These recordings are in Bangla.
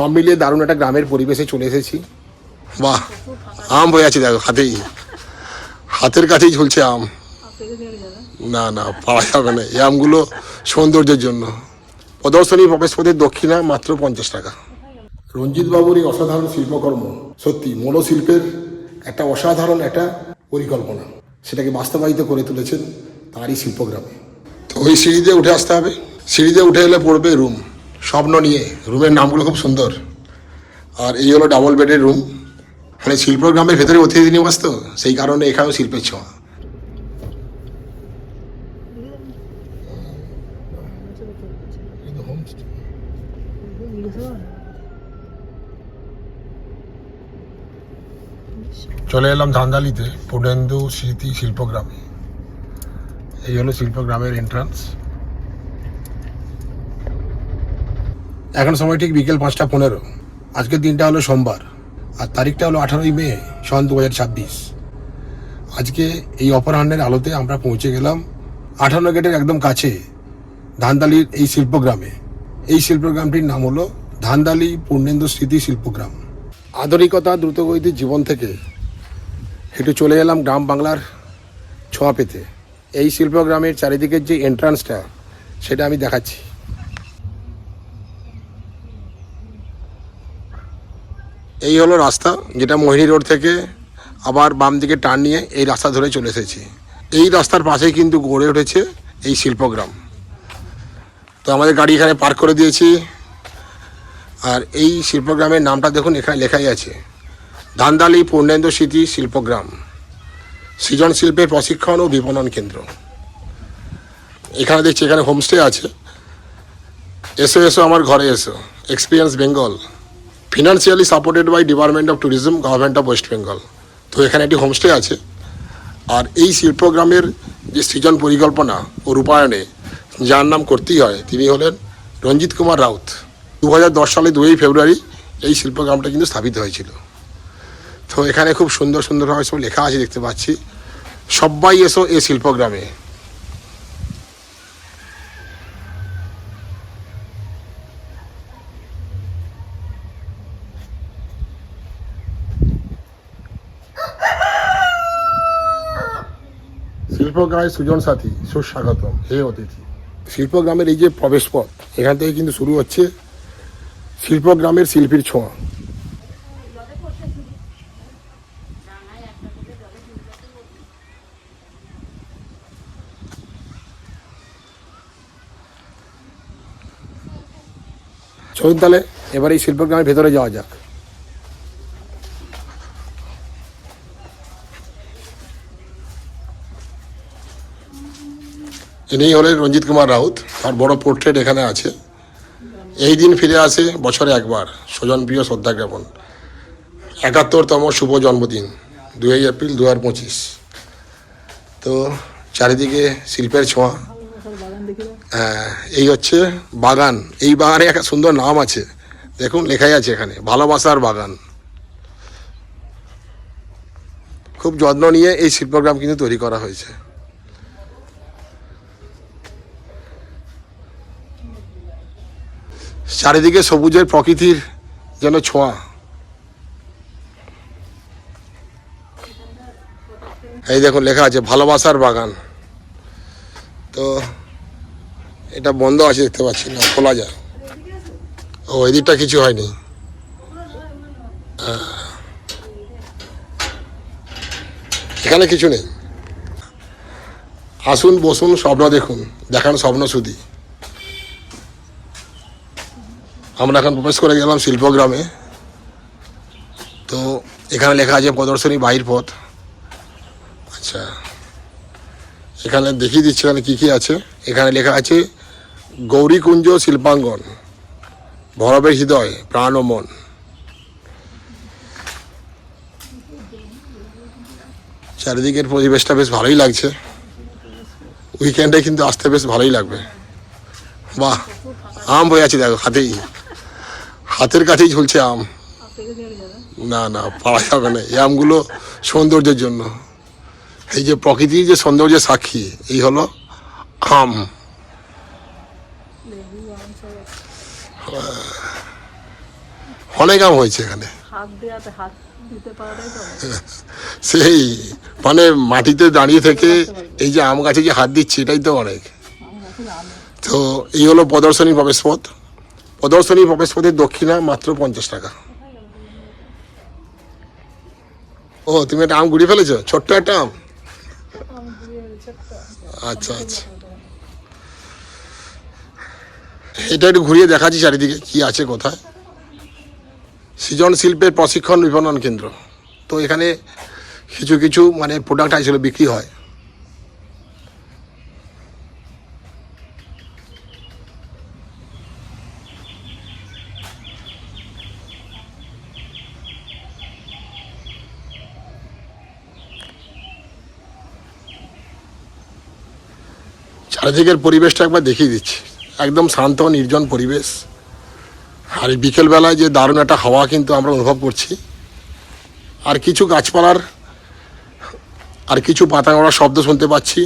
সব মিলিয়ে দারুণ একটা গ্রামের পরিবেশে চলে এসেছি। বাহ, আম হয়ে আছে দেখো, হাতের কাছেই ঝুলছে আম। না না, পাওয়া যাবে না, এই আমগুলো সৌন্দর্যের জন্য। প্রদর্শনী প্রবেশপথের দক্ষিণা মাত্র 50 টাকা। রঞ্জিত বাবুর এই অসাধারণ শিল্পকর্ম সত্যি মনোশিল্পের একটা অসাধারণ একটা পরিকল্পনা, সেটাকে বাস্তবায়িত করে তুলেছেন তারই শিল্পগ্রামে। তো ওই সিঁড়ি দিয়ে উঠে আসতে হবে, সিঁড়ি দিয়ে উঠে এলে পড়বে রুম, স্বপ্ন নিয়ে। রুমের নামগুলো খুব সুন্দর। আর এই হলো ডাবল বেডের রুম। মানে শিল্পগ্রামের ভেতরে অতিথি নিবাস, তো সেই কারণে এখানেও শিল্পের ছোঁয়া। চলে এলাম ধানদালিতে পূর্ণেন্দু স্মৃতি শিল্পগ্রামে। এই হলো শিল্পগ্রামের এন্ট্রান্স। এখন সময় ঠিক বিকেল 5:15। আজকের দিনটা হলো সোমবার আর তারিখটা হলো 18ই মে সন 2026। আজকে এই অপরাহ্নের আলোতে আমরা পৌঁছে গেলাম 58 গেটের একদম কাছে ধানদালির এই শিল্পগ্রামে। এই শিল্পগ্রামটির নাম হলো ধানদালি পূর্ণেন্দু স্মৃতি শিল্পগ্রাম। আধুনিকতা দ্রুতগতির জীবন থেকে একটু চলে এলাম গ্রাম বাংলার ছোঁয়া পেতে। এই শিল্পগ্রামের চারিদিকের যে এন্ট্রান্সটা সেটা আমি দেখাচ্ছি। এই হলো রাস্তা, যেটা মোহিনী রোড থেকে আবার বাম দিকে টার্ন নিয়ে এই রাস্তা ধরে চলে এসেছি। এই রাস্তার পাশেই কিন্তু গড়ে উঠেছে এই শিল্পগ্রাম। তো আমাদের গাড়ি এখানে পার্ক করে দিয়েছি। আর এই শিল্পগ্রামের নামটা দেখুন, এখানে লেখাই আছে ধানদালি পূর্ণেন্দু স্মৃতি শিল্পগ্রাম, সৃজন শিল্পের প্রশিক্ষণ ও বিপণন কেন্দ্র। এখানে দেখছি এখানে হোমস্টে আছে। এসো এসো আমার ঘরে এসো, experience Bengal, financially supported by department of tourism, government of West Bengal. তো এখানে একটি হোমস্টে আছে। আর এই শিল্পগ্রামের যে সৃজন পরিকল্পনা ও রূপায়ণে যার নাম করতেই হয়, তিনি হলেন রঞ্জিত কুমার রাউত। 2010 সালে 2 ফেব্রুয়ারি এই শিল্পগ্রামটা কিন্তু স্থাপিত হয়েছিল। তো এখানে খুব সুন্দর সুন্দরভাবে সব লেখা আছে, দেখতে পাচ্ছি সবাই এসো এই শিল্পগ্রামে। শিল্পগ্রামের সুজন সাথী সুস্বাগতম, হে অতিথি। শিল্পগ্রামের এই যে প্রবেশ পথ, এখান থেকে কিন্তু শুরু হচ্ছে শিল্পগ্রামের শিল্পীর ছোঁয়া। চলুন তাহলে এবার এই শিল্পগ্রামের ভেতরে যাওয়া যাক। ইনি হলেন রঞ্জিত কুমার রাউত। তার বড় পোর্ট্রেট এখানে আছে। এই দিন ফিরে আসে বছরে একবার, স্বজনপ্রিয় শ্রদ্ধা জ্ঞাপন, 71তম শুভ জন্মদিন 2 এপ্রিল 2025। তো চারিদিকে শিল্পের ছোঁয়া। এই হচ্ছে বাগান। এই বাগানে একটা সুন্দর নাম আছে, দেখুন লেখাই আছে এখানে, ভালোবাসার বাগান। খুব যত্ন নিয়ে এই শিল্পগ্রাম কিন্তু তৈরি করা হয়েছে। চারিদিকে সবুজের প্রকৃতির যেন ছোঁয়া। এই দেখুন লেখা আছে ভালোবাসার বাগান। তো এটা বন্ধ আছে, দেখতে পাচ্ছি না, খোলা যায়। ও, এদিকটা কিছু হয়নি। এখানে কিছু নেই। আসুন বসুন, স্বপ্ন দেখুন, দেখান স্বপ্ন শুধু। আমরা এখন প্রবেশ করে গেলাম শিল্পগ্রামে। তো এখানে লেখা আছে প্রদর্শনী বাহির পথ। আচ্ছা, এখানে দেখিয়ে দিচ্ছি এখানে কী কী আছে। এখানে লেখা আছে গৌরীকুঞ্জ শিল্পাঙ্গন, ভরবের হৃদয়, প্রাণ ও মন। চারিদিকের পরিবেশটা বেশ ভালোই লাগছে। উইকেন্ডে কিন্তু আসতে বেশ ভালোই লাগবে। বাহ, আম হয়ে আছে দেখো, হাতের কাছেই ঝুলছে আম। না না, পাওয়া যাবে না, এই আমগুলো সৌন্দর্যের জন্য। এই যে প্রকৃতির যে সৌন্দর্যের সাক্ষী, এই হলো আম। অনেক আম হয়েছে এখানে। হাত দেওয়াতে হাত দিতে পারাটাই তো অনেক। সেই মানে মাটিতে দাঁড়িয়ে থেকে এই যে আম গাছে যে হাত দিচ্ছি এটাই তো অনেক। তো এই হলো প্রদর্শনী প্রবেশপথ। প্রদর্শনী প্রবেশপথের দক্ষিণা মাত্র 50 টাকা। ও তুমি একটা আম গুড়িয়ে ফেলেছো, ছোট্ট একটা আম। আচ্ছা আচ্ছা, এটা একটু ঘুরিয়ে দেখাচ্ছি চারিদিকে কি আছে কোথায়। সৃজন শিল্পের প্রশিক্ষণ বিপণন কেন্দ্র। তো এখানে কিছু কিছু মানে প্রোডাক্ট আসলে বিক্রি হয়। চারিদিকের পরিবেশটা একবার দেখিয়ে দিচ্ছি, একদম শান্ত নির্জন পরিবেশ। আর এই বিকেলবেলায় যে দারুণ একটা হাওয়া কিন্তু আমরা অনুভব করছি, আর কিছু গাছপালার আর কিছু পাতা নড়ার শব্দ শুনতে পাচ্ছি,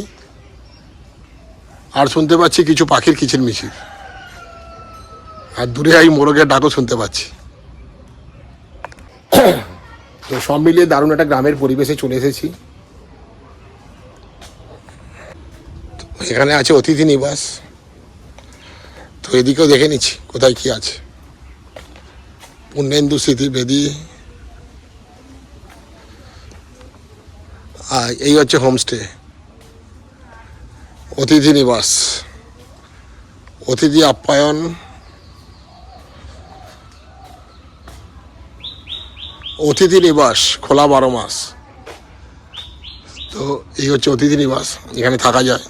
আর শুনতে পাচ্ছি কিছু পাখির কিচিরমিচির, আর দূরে এই মোরগের ডাকও শুনতে পাচ্ছি। তো সব মিলিয়ে দারুণ একটা গ্রামের পরিবেশে চলে এসেছি। এখানে আছে অতিথি নিবাস। তো এদিকেও দেখে নিচ্ছি কোথায় কি আছে। পূর্ণেন্দু স্মৃতি বেদি, এই হচ্ছে হোমস্টে, অতিথি নিবাস, অতিথি আপ্যায়ন, অতিথি নিবাস খোলা 12 মাস। তো এই হচ্ছে অতিথি নিবাস, এখানে থাকা যায়।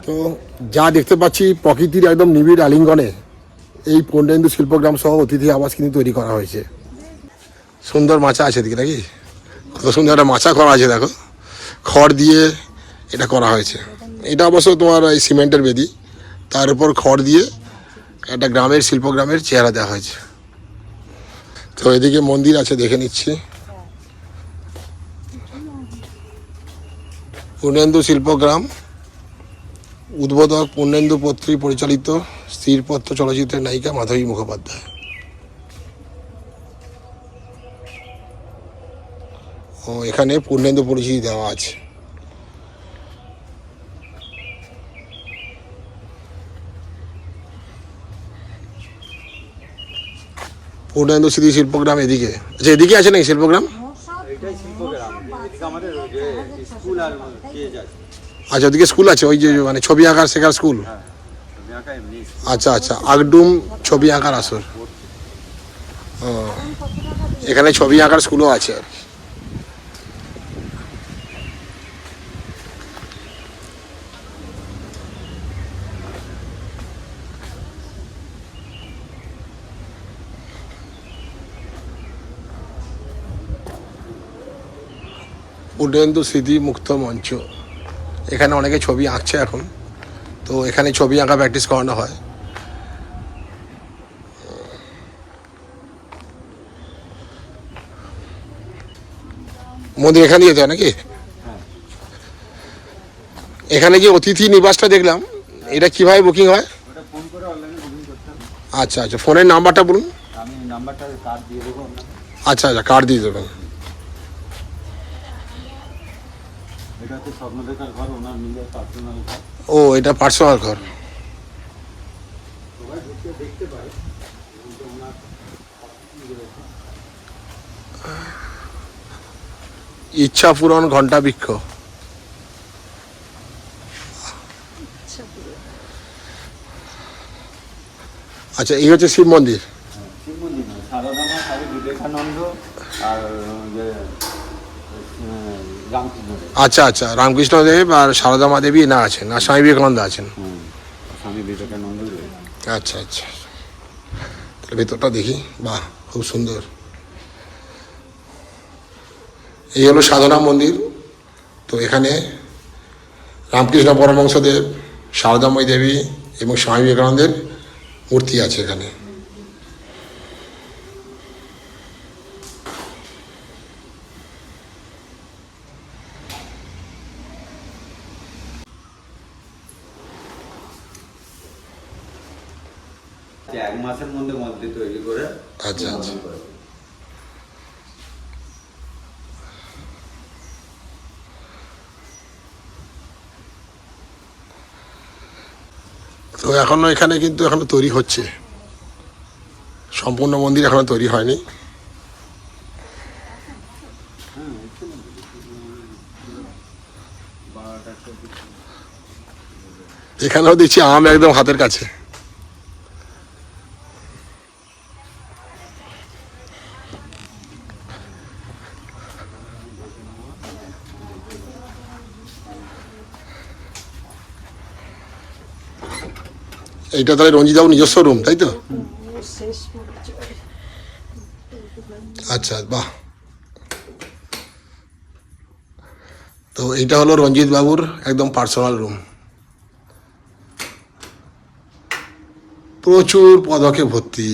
তো যা দেখতে পাচ্ছি প্রকৃতির একদম নিবিড় আলিঙ্গনে এই পূর্ণেন্দু শিল্পগ্রাম সহ অতিথি আবাস কিন্তু তৈরি করা হয়েছে। সুন্দর মাচা আছে এদিকে নাকি, কত সুন্দর একটা মাচা করা আছে দেখো, খড় দিয়ে এটা করা হয়েছে। এটা অবশ্য তোমার এই সিমেন্টের বেদি, তার উপর খড় দিয়ে একটা গ্রামের শিল্পগ্রামের চেহারা দেওয়া হয়েছে। তো এদিকে মন্দির আছে, দেখে নিচ্ছি। পূর্ণেন্দু শিল্পগ্রাম, উদ্বোধক পূর্ণেন্দু পত্রী পরিচালিত স্থিরপত্র চলচ্চিত্রের নায়িকা মাধবী মুখোপাধ্যায়। ও এখানে পূর্ণেন্দু পরিচিতি দেওয়া আছে। পূর্ণেন্দু স্মৃতি শিল্পগ্রাম এদিকে, আচ্ছা এদিকে আছে নাকি শিল্পগ্রাম? আচ্ছা ওদিকে স্কুল আছে, ওই যে মানে ছবি আঁকার শেখার স্কুল। আচ্ছা আচ্ছা, আগডুম ছবি আঁকার আসর। ও এখানে ছবি আঁকার স্কুলও আছে আর কি। পূর্ণেন্দু স্মৃতি মুক্ত মঞ্চ, এখানে অনেকে ছবি আঁকছে এখন। তো এখানে ছবি আঁকা প্র্যাকটিস করানো হয়। মন্দির এখানে যেতে হয় নাকি? এখানে যে অতিথি নিবাসটা দেখলাম, এটা কিভাবে বুকিং হয়? আচ্ছা আচ্ছা, ফোনের নাম্বারটা বলুন। আচ্ছা আচ্ছা, কার্ড দিয়ে দেবেন। ও এটা পার্সোনাল ঘর। ইচ্ছা পূরণ ঘণ্টা বৃক্ষ। আচ্ছা এই হচ্ছে শিব মন্দির। আচ্ছা আচ্ছা, রামকৃষ্ণ দেব আর সারদা মা দেবী না আছেন, আর স্বামী বিবেকানন্দ আছেন। আচ্ছা আচ্ছা, তাহলে ভেতরটা দেখি। বাহ, খুব সুন্দর। এই হলো সাধনা মন্দির। তো এখানে রামকৃষ্ণ পরমহংসদেব, সারদাময়ী দেবী এবং স্বামী বিবেকানন্দের মূর্তি আছে এখানে। 1 মাসের মধ্যে তৈরি করে আচ্ছা আচ্ছা। উদ্বোধন করব। তো এখনো এখানে কিন্তু এখনো তৈরি হচ্ছে, সম্পূর্ণ মন্দির এখনো তৈরি হয়নি। এখানেও দেখছি আম একদম হাতের কাছে। এইটা তাহলে রঞ্জিতবাবুর নিজস্ব রুম, তাই তো? শেষ পরিচয়। আচ্ছা, বাহ। তো এইটা হলো রঞ্জিত বাবুর একদম পার্সোনাল রুম। প্রচুর পদকে ভর্তি,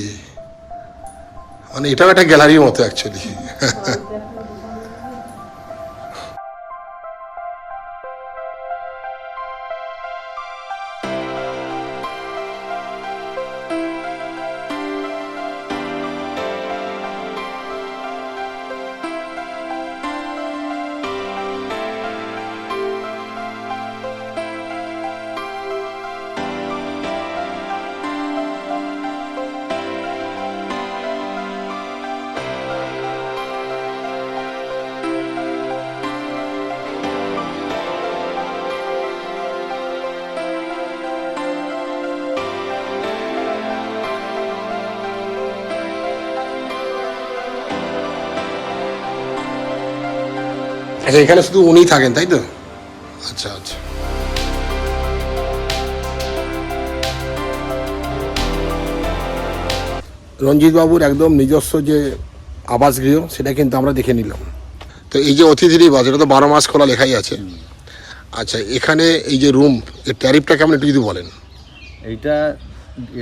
মানে এটাও একটা গ্যালারির মতো অ্যাকচুয়ালি। আচ্ছা, এখানে শুধু উনিই থাকেন, তাই তো? আচ্ছা আচ্ছা। রঞ্জিত বাবুর একদম নিজস্ব যে আবাসগৃহ সেটা কিন্তু আমরা দেখে নিলাম। তো এই যে অতিথি নিবাস, এটা তো 12 মাস খোলা লেখাই আছে। আচ্ছা, এখানে এই যে রুম, এর ট্যারিফটা কেমন একটু যদি বলেন। এইটা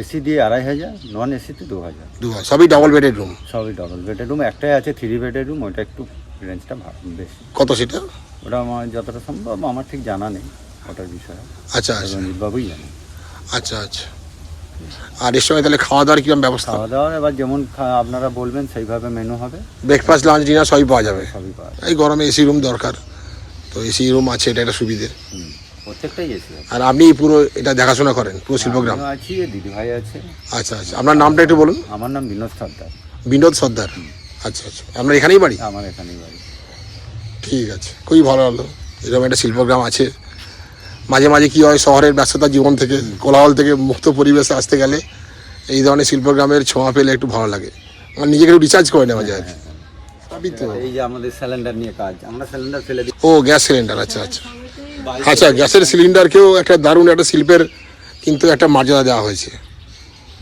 এসি দিয়ে 2500, নন এসিতে 2000। সবই ডাবল বেডেড রুম। সবই ডবল বেডের রুম, একটাই আছে 3 বেডের রুম, ওইটা একটু রেঞ্জটা বেশি। কত সেটা? ওটা আমার যতটা সম্ভব আমার ঠিক জানা নেই ওটার বিষয়ে, আচ্ছা আচ্ছা রঞ্জিত বাবুই জানে। আচ্ছা আচ্ছা। আর এর সঙ্গে তাহলে খাওয়া দাওয়ার কিরকম ব্যবস্থা? খাওয়া দাওয়া এবার যেমন আপনারা বলবেন সেইভাবে মেনু হবে, ব্রেকফাস্ট, লাঞ্চ, ডিনার সবই পাওয়া যাবে। সবই পাওয়া যাবে। এই গরমে এসি রুম দরকার, তো এসি রুম আছে, এটা একটা সুবিধে। প্রত্যেকটাই এসি আছে। আর আপনি পুরো এটা দেখাশোনা করেন, পুরো শিল্পগ্রাম? আমিও আছি, দিদি ভাই আছে। আচ্ছা আচ্ছা, আপনার নামটা একটু বলুন। আমার নাম বিনোদ সর্দার। বিনোদ সর্দার। আচ্ছা আচ্ছা, আপনার এখানেই বাড়ি? আমার এখানেই বাড়ি। ঠিক আছে, খুবই ভালো হলো এরকম একটা শিল্পগ্রাম আছে। মাঝে মাঝে কি হয়, শহরের ব্যস্ততা জীবন থেকে, কোলাহল থেকে মুক্ত পরিবেশে আসতে গেলে এই ধরনের শিল্পগ্রামের ছোঁয়া পেলে একটু ভালো লাগে। আমার নিজেকে একটু রিচার্জ করে নেওয়া যায়। সবই তো। এই যে আমাদের সিলিন্ডার নিয়ে কাজ, আমরা সিলিন্ডার ফেলে দিই। ও, গ্যাস সিলিন্ডার। আচ্ছা আচ্ছা আচ্ছা, গ্যাসের সিলিন্ডারকেও একটা দারুণ একটা শিল্পের কিন্তু একটা মর্যাদা দেওয়া হয়েছে।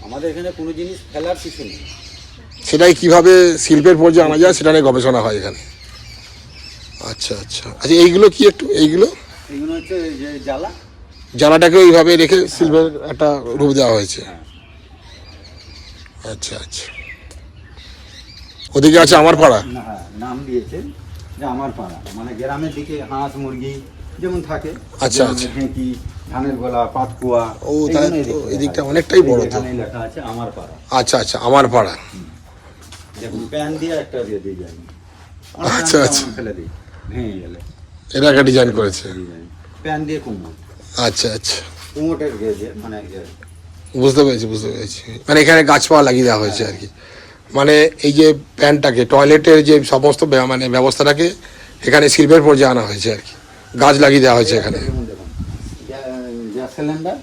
আমাদের এখানে কোনো জিনিস ফেলার কিছু নেই। সেটাই কিভাবে শিল্পের পর্যায়ে আনা যায় সেটা নিয়ে গবেষণা হয় এখানে। আচ্ছা আচ্ছা আচ্ছা, এইগুলো কি একটু, এইগুলো এগুলো হচ্ছে যে জ্বালা, জ্বালাটাকে ওইভাবে রেখে শিল্পের একটা রূপ দেওয়া হয়েছে। আচ্ছা আচ্ছা। ওদিকে আছে আমার পাড়া। নাম দিয়েছেন যে আমার পাড়া, মানে গ্রামের দিকে হাঁস মুরগি যেমন থাকে। আচ্ছা, আচ্ছা। ঢেঁকি, ধানের গোলা, পাতকুয়া। ও, তাহলে তো এই দিকটা অনেকটাই বড় তো। এখানে লেখা আছে আমার পাড়া। আচ্ছা আচ্ছা, আমার পাড়া। দেখুন প্যান দিয়ে একটা দিয়ে দিই যাই। আচ্ছা, আচ্ছা। ফেলে দিই ভেঙে গেলে। এটা একটা ডিজাইন করেছে। প্যান দিয়ে কুমোট, আচ্ছা আচ্ছা, কুমোটের ঘিরে দিয়ে মানে বুঝতে পেরেছি বুঝতে পেরেছি। মানে এখানে গাছপালা লাগিয়ে দেওয়া হয়েছে আর কি। মানে এই যে প্যানটাকে, টয়লেটের যে সমস্ত মানে ব্যবস্থাটাকে এখানে শিল্পের পর্যায়ে আনা হয়েছে আর কি। গাছ লাগিয়ে দেওয়া হয়েছে এখানে। দেখুন গ্যাস সিলিন্ডার।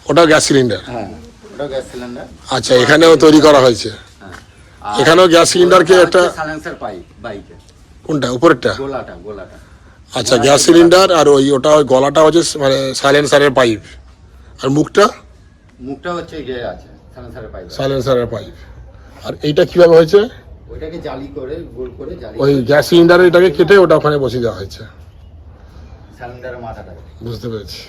ওটাও গ্যাস সিলিন্ডার? হ্যাঁ, ওটা গ্যাস সিলিন্ডার। আচ্ছা, এখানেও তৈরি করা হয়েছে। এখানেও গ্যাস সিলিন্ডারকে একটা সাইলেন্সার পাইপ বাইকে। কোনটা, উপরেরটা? গোলাটা। আচ্ছা, গ্যাস সিলিন্ডার। আর ওটা গলাটা হচ্ছে মানে সাইলেন্সারের পাইপ। আর মুখটা হচ্ছে গিয়ে আছে সাইলেন্সারের পাইপ। সাইলেন্সারের পাইপ। আর এইটা কিভাবে হয়েছে? ওইটাকে জালি করে গোল করে জালি, ওই গ্যাস সিলিন্ডারের এটাকে কেটে ওটা ওখানে বসিয়ে দেওয়া হয়েছে। সিলিন্ডারের মাথাটা। বুঝতে পেরেছি।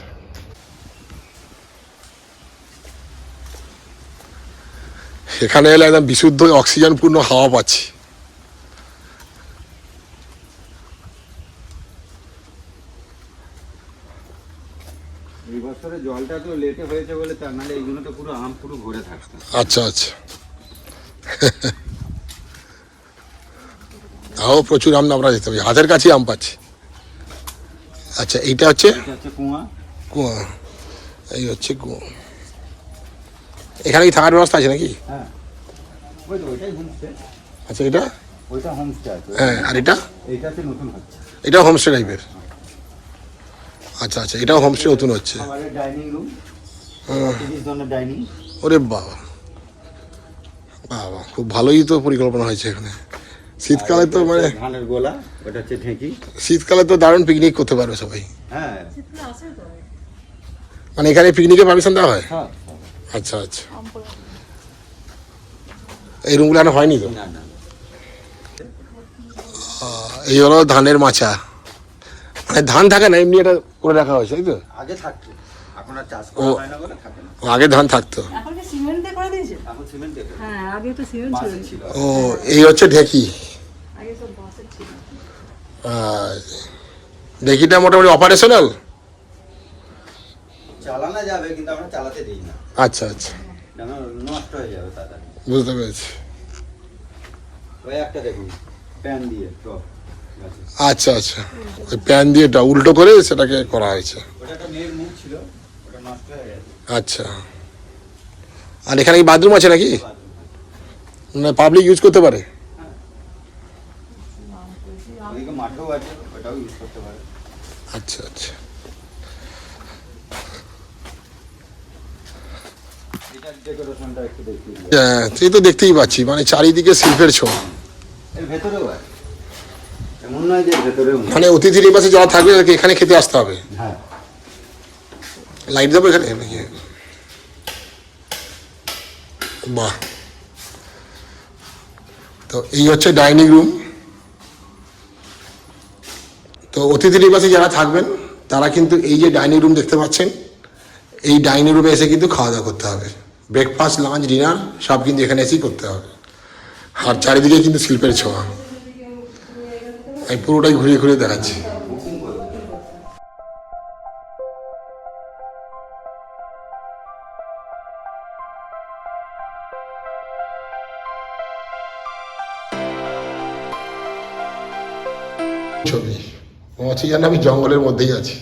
এখানে এলে একদম বিশুদ্ধ অক্সিজেন পূর্ণ হাওয়া পাচ্ছি। এই বছরে জলটা আমটা তো লেটে হয়েছে বলে তার নাহলে এইগুলো তো পুরো আম পুরো ভরে থাকতো। আচ্ছা আচ্ছা। তাও প্রচুর আম আমরা যেতে হবে, হাতের কাছেই আম পাচ্ছি। আচ্ছা এইটা হচ্ছে এটা হচ্ছে কুয়া। কুয়া, এই হচ্ছে কুয়া। এখানে কি থাকার ব্যবস্থা আছে নাকি? হ্যাঁ, ওই তো ওইটাই হোমস্টে। আচ্ছা এটা, ওইটা হোমস্টে আছে। হ্যাঁ, আর এটা এইটা হচ্ছে নতুন হচ্ছে। এটাও হোমস্টে টাইপের। আচ্ছা আচ্ছা, এটাও হোমস্টে নতুন হচ্ছে। আমাদের ডাইনিং রুম, 30 জনের ডাইনিং। ওরে বাবা বাবা, খুব ভালোই তো পরিকল্পনা হয়েছে এখানে। শীতকালে তো মানে ধানের গোলা, ওটা হচ্ছে ঢেঁকি। শীতকালে তো দারুণ পিকনিক করতে পারবে সবাই। হ্যাঁ শীতকালে আসে তো মানে এখানে পিকনিকের পারমিশন দেওয়া হয়? সব। আচ্ছা আচ্ছা, এই রুমগুলো এখনো হয়নি তো? না না, এই হলো ধানের মাচা, মানে ধান থাকে না, এমনি এটা করে রাখা হয়েছে তাই তো? আগে থাকতো, এখন আর চাষ করা হয় না বলে থাকে না। ও, আগে ধান থাকতো। এখন কি সিমেন্ট দিয়ে করে দিয়েছে? এখন সিমেন্ট দিয়ে হ্যাঁ, আগে তো সিমেন্ট ছিল। ছিল। ও, এই হচ্ছে ঢেকি। আগে সব বাঁশের ছিল। আর ঢেকিটা মোটামুটি অপারেশনাল। চালানো যাবে কিন্তু আমরা চালাতে দিই না, আচ্ছা আচ্ছা, কেন নষ্ট হয়ে যাবে তাড়াতাড়ি। বুঝতে পেরেছি। ওই একটা দেখুন প্যান দিয়ে টপ, আচ্ছা আচ্ছা, ওই প্যান দিয়ে এটা উল্টো করে সেটাকে করা হয়েছে। ওটা একটা মেয়ের মুখ ছিল, ওটা নষ্ট হয়ে গেছে। আচ্ছা, আর এখানে কি বাথরুম আছে নাকি? না, পাবলিক ইউজ করতে পারে? ওদিকে মাঠও আছে, ওটাও ইউজ করতে পারে। আচ্ছা আচ্ছা, এটার ডেকোরেশনটা একটু দেখিয়ে দিই। হ্যাঁ, সেই তো দেখতেই পাচ্ছি, মানে চারিদিকে শিল্পের ছোঁয়া। এর ভেতরেও আছে, এমন নয় যে ভেতরেও নেই। মানে অতিথি নিবাসে যারা থাকবে তাদেরকে এখানে খেতে আসতে হবে। হ্যাঁ, লাইট দেবো এখানে নাকি? বাহ, তো এই হচ্ছে ডাইনিং রুম। তো অতিথি নিবাসে যারা থাকবেন তারা কিন্তু এই যে ডাইনিং রুম দেখতে পাচ্ছেন, এই ডাইনিং রুমে এসে কিন্তু খাওয়া দাওয়া করতে হবে। ব্রেকফাস্ট, লাঞ্চ, ডিনার সব কিন্তু এখানে এসেই করতে হবে। আর চারিদিকে কিন্তু শিল্পের ছোঁয়া। আমি পুরোটাই ঘুরিয়ে ঘুরিয়ে দেখাচ্ছি। ছবি মনে হচ্ছে যেন আমি জঙ্গলের মধ্যেই আছি।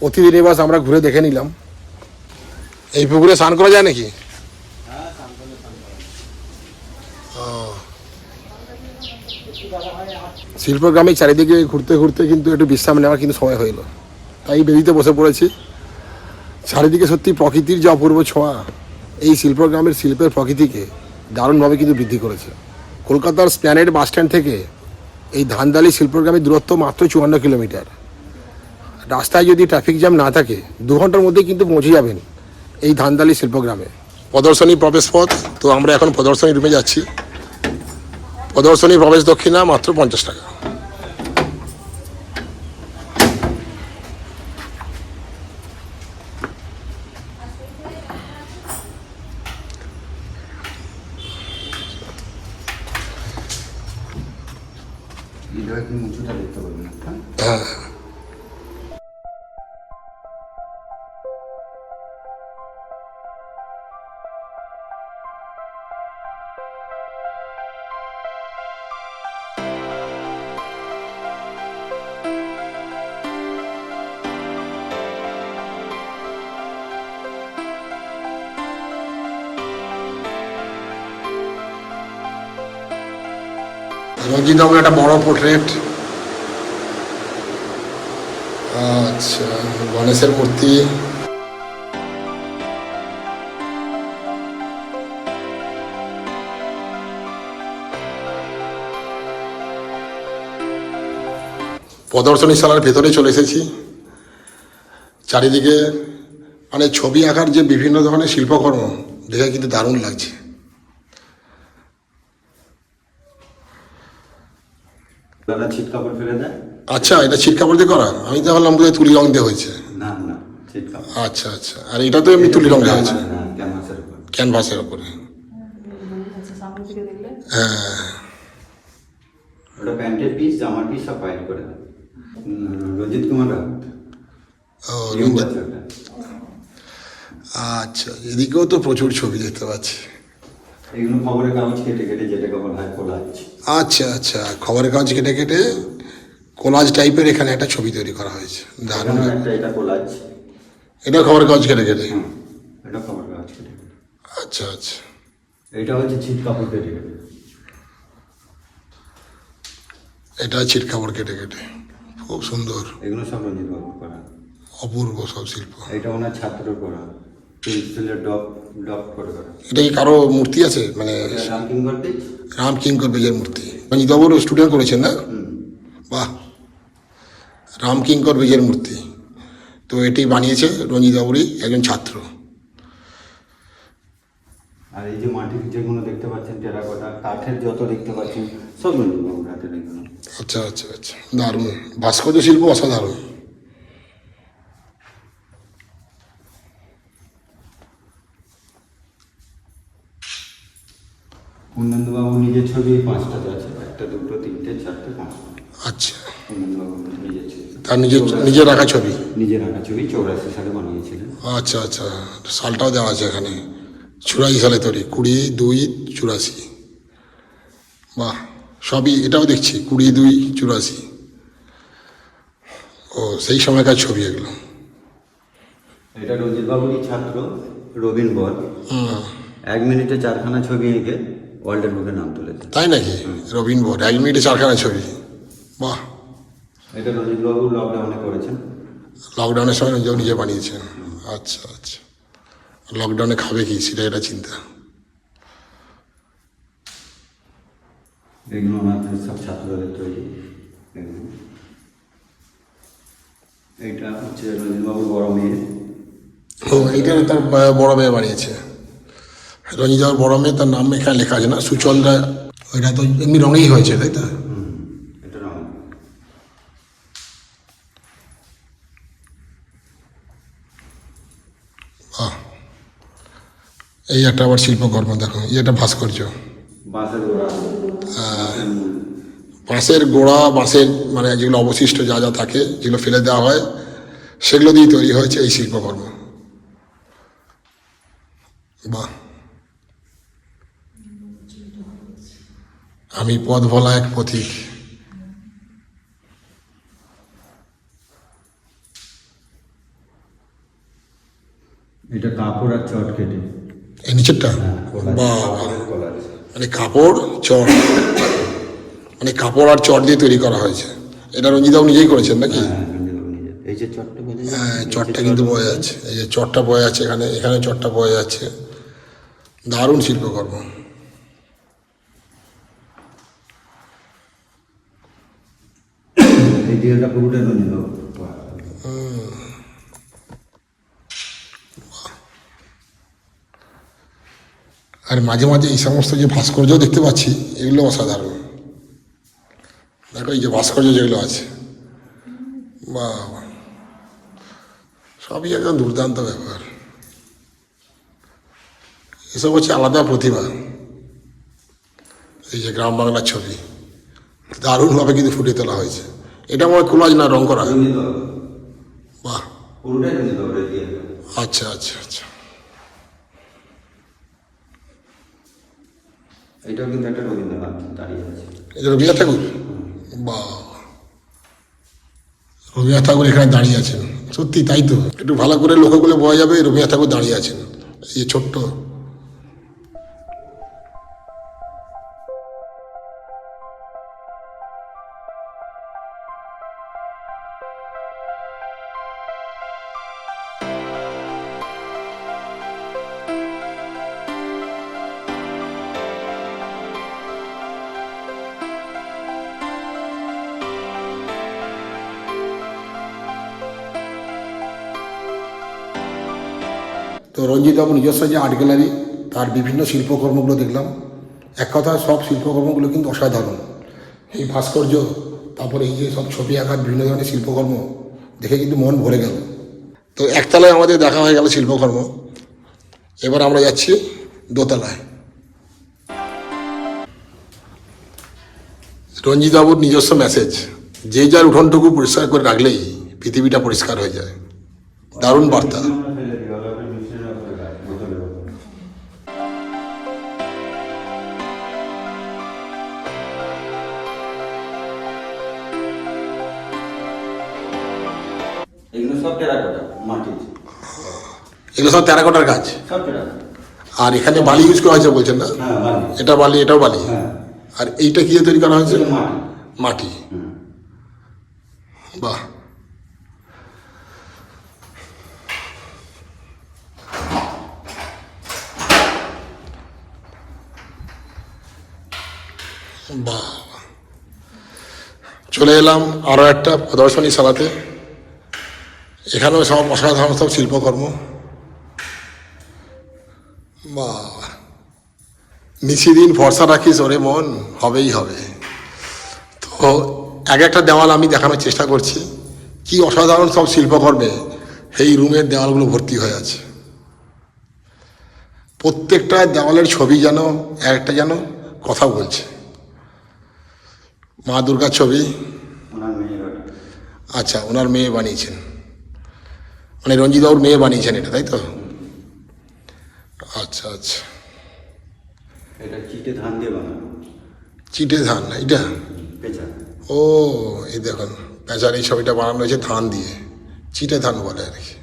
অতিথি নিবাস আমরা ঘুরে দেখে নিলাম। এই পুকুরে স্নান করা যায় নাকি? শিল্পগ্রামে চারিদিকে ঘুরতে ঘুরতে কিন্তু একটু বিশ্রাম নেওয়ার কিন্তু সময় হইলো, তাই বেরিতে বসে পড়েছি। চারিদিকে সত্যি প্রকৃতির যে অপূর্ব ছোঁয়া, এই শিল্পগ্রামের শিল্পের প্রকৃতিকে দারুণভাবে কিন্তু বৃদ্ধি করেছে। কলকাতার স্প্ল্যানেড বাস স্ট্যান্ড থেকে এই ধানদালি শিল্পগ্রামের দূরত্ব মাত্র 54 কিলোমিটার। রাস্তায় যদি ট্রাফিক জ্যাম না থাকে 2 ঘন্টার মধ্যেই কিন্তু পৌঁছে যাবেন এই ধানদালি শিল্পগ্রামে। প্রদর্শনী প্রবেশ পথ, তো আমরা এখন প্রদর্শনী রুমে যাচ্ছি। প্রদর্শনী প্রবেশ দক্ষিণা মাত্র 50 টাকা। ভিডিও কি মুখটা দেখতে পারবেন না? হ্যাঁ, রঞ্জিত বাবুর একটা বড় পোর্ট্রেট। আচ্ছা, গণেশের মূর্তি। প্রদর্শনীশালার ভেতরে চলে এসেছি। চারিদিকে মানে ছবি আঁকার যে বিভিন্ন ধরনের শিল্পকর্ম দেখে কিন্তু দারুণ লাগছে। দাদা ছিট কাপড় ফেলে দেয়। আচ্ছা, এটা ছিট কাপড় দিয়ে করা? আমি তো ভাবলাম বোধহয় তুলি রং দিয়ে হয়েছে। না না, ছিট কাপড়। আচ্ছা আচ্ছা, আর এটা তো এমনি তুলি রং দেওয়া হয়েছে ক্যানভাসের উপর। ক্যানভাসের ওপরে। থেকে দেখলে হ্যাঁ ওটা প্যান্টের পিস, জামার পিস সব ফাইট করে দেয়। রঞ্জিত কুমার রাউত। ও নিউ রঞ্জিত, আছে ওটা। আচ্ছা এদিকেও তো প্রচুর ছবি দেখতে পাচ্ছি। এগুলো খবরের কাগজ কেটে কেটে যেটাকে বলা হয় কোলাজ। আচ্ছা আচ্ছা, খবরের কাগজ কেটে কেটে কোলাজ টাইপের এখানে একটা ছবি তৈরি করা হয়েছে, দারুণ। এখানে একটা এটা কোলাজ। এটা খবরের কাগজ কেটে কেটে, এটা খবরের কাগজ কেটে কেটে। আচ্ছা আচ্ছা। এটা হচ্ছে ছিট কাপড় কেটে কেটে। এটা ছিট কাপড় কেটে কেটে, খুব সুন্দর, এগুলো সব রঞ্জিত বাবুর করা। অপূর্ব সব শিল্প। এটা ওনার ছাত্র করা, পেন্সিলের ডপ ডপ করে করা। এটা কি কারো মূর্তি আছে, মানে এটা রামকিঙ্কর পেজ। রাম কিঙ্কর বেজের মূর্তি? রঞ্জিত বাবুর স্টুডেন্ট করেছেন না? বাহ, রাম কিঙ্কর বেজের মূর্তি। তো এটি বানিয়েছে রঞ্জিত বাবুরই একজন ছাত্র। আর এই যে মাটির যেগুলো দেখতে পাচ্ছেন, টেরাকোটা, কাঠের যত দেখতে পাচ্ছেন, সব রঞ্জিত বাবুর হাতের এগুলো। আচ্ছা আচ্ছা আচ্ছা, দারুণ ভাস্কর্য শিল্প, অসাধারণ। পূর্ণেন্দুবাবু নিজের ছবি 5টাতে আছে, 1, 2, 3, 4, 5। আচ্ছা, পূর্ণেন্দুবাবু নিজের ছবি, তার নিজের রাখা ছবি। নিজের আঁকা ছবি 84 সালে বানিয়েছিলেন। আচ্ছা আচ্ছা, সালটাও দেওয়া আছে এখানে, 84 সালে তৈরি, 20/2/84। বাহ, সবই এটাও দেখছি 20/2/84। ও সেই সময়কার ছবি এগুলো। এটা রঞ্জিত বাবুরই ছাত্র রবীন বর হুম, 1 মিনিটে 4খানা ছবি এঁকে ওয়ার্ল্ডের বুকে নাম তুলেছে। তাই নাকি? রবীন বোর্ড 1 মিনিটে 4খানা ছবি, বাহ। এটা রঞ্জিত বাবু লকডাউনে করেছেন। লকডাউনের সময় নিজে বানিয়েছেন। আচ্ছা আচ্ছা, লকডাউনে খাবে কি সেটা এটা চিন্তা। এগুলো ওনাদের সব ছাত্রদের তৈরি। এগুলো। এইটা হচ্ছে রঞ্জিত বাবুর বড় মেয়ে। ও এইটা তার বড় মেয়ে বানিয়েছে। রঞ্জিত বাবুর বড় মেয়ে, তার নাম এখানে লেখা আছে না, সুচন্দ্রা। ওইটা তো এমনি রঙেই হয়েছে তাই তো? এটা রঙ। বাহ, এই একটা আবার শিল্পকর্ম দেখো, এই একটা ভাস্কর্য। বাঁশের গোড়া। বাঁশের গোড়া, বাঁশের মানে যেগুলো অবশিষ্ট যা যা থাকে, যেগুলো ফেলে দেওয়া হয়, সেগুলো দিয়ে তৈরি হয়েছে এই শিল্পকর্ম। বাহ, আমি পথ ভোলা এক পথিক। এটা কাপড় আর চট কেটে। এই নিচেরটা, বাহ, কলাজ। মানে কাপড় চট, মানে কাপড় আর চট দিয়ে তৈরি করা হয়েছে। এটা রঞ্জিতবাবু নিজেই করেছেন নাকি? হ্যাঁ, রঞ্জিত বাবু নিজে। এই যে চটটা বোঝা যায়? হ্যাঁ, চটটা কিন্তু বোঝা যাচ্ছে, এই যে চটটা বোঝা যাচ্ছে, এখানে চটটা বোঝা যাচ্ছে। দারুণ শিল্পকর্ম। এই ডিজাইনটা পুরোটাই রঞ্জিত বাবু। আর মাঝে মাঝে এই সমস্ত যে ভাস্কর্য দেখতে পাচ্ছি, এগুলো অসাধারণ। দেখো এই যে ভাস্কর্য যেগুলো আছে, বা সবই একদম দুর্দান্ত ব্যাপার। এসব হচ্ছে আলাদা প্রতিভা। এই যে গ্রাম বাংলার ছবি দারুণভাবে কিন্তু ফুটিয়ে তোলা হয়েছে। এটা আমার কোলাজ না, রং করা? রঞ্জিত বাবু। বাহ, পুরোটাই রঞ্জিত বাবুর এই ডিজাইন। আচ্ছা আচ্ছা আচ্ছা। এটাও কিন্তু একটা রবীন্দ্রনাথ দাঁড়িয়ে আছে। এই যে রবীন্দ্রনাথ ঠাকুর, বা রবীন্দ্রনাথ ঠাকুর এখানে দাঁড়িয়ে আছেন, সত্যি তাই তো। একটু ভালো করে লক্ষ্য করলে বোঝা যাবে রবীন্দ্রনাথ ঠাকুর দাঁড়িয়ে আছেন। এই ছোট্ট তো রঞ্জিতবাবু নিজস্ব যে আর্ট গ্যালারি, তার বিভিন্ন শিল্পকর্মগুলো দেখলাম। এক কথায় সব শিল্পকর্মগুলো কিন্তু অসাধারণ। এই ভাস্কর্য, তারপরে এই যে সব ছবি আঁকার বিভিন্ন ধরনের শিল্পকর্ম দেখে কিন্তু মন ভরে গেল। তো একতলায় আমাদের দেখা হয়ে গেল শিল্পকর্ম, এবার আমরা যাচ্ছি দোতলায়। রঞ্জিতবাবুর নিজস্ব মেসেজ, যে যার উঠোনটুকু পরিষ্কার করে রাখলেই পৃথিবীটা পরিষ্কার হয়ে যায়। দারুণ বার্তা। এগুলো সব টেরাকোটা মাটির, এগুলো সব টেরাকোটার কাজ। সব টেরাকোটা। আর এখানে বালি ইউজ করা হয়েছে বলছেন না? হ্যাঁ বালি। এটা বালি, এটাও বালি। হ্যাঁ। আর এইটা কি দিয়ে তৈরি করা হয়েছে? এগুলো মাটি। মাটি। হুম। বাহ, বাহ। চলে এলাম আরও একটা প্রদর্শনী শালাতে। এখানেও সব অসাধারণ সব শিল্পকর্ম। বাহ, নিশিদিন ভরসা রাখিস ওরে মন, হবেই হবে। তো এক একটা দেওয়াল আমি দেখানোর চেষ্টা করছি, কি অসাধারণ সব শিল্পকর্মে এই রুমের দেওয়ালগুলো ভর্তি হয়ে আছে। প্রত্যেকটা দেওয়ালের ছবি যেন একটা যেন কথা বলছে। মা দুর্গার ছবি। ওনার মেয়ের ওটা। আচ্ছা, ওনার মেয়ে বানিয়েছেন, মানে রঞ্জিতবাবুর মেয়ে বানিয়েছেন এটা, তাই তো? আচ্ছা আচ্ছা। এটা চিটে ধান দিয়ে বানানো। চিটে ধান না এটা? পেঁচা। ও, এই দেখুন পেঁচার এই ছবিটা বানানো হয়েছে ধান দিয়ে, চিটে ধান বলে আর কি।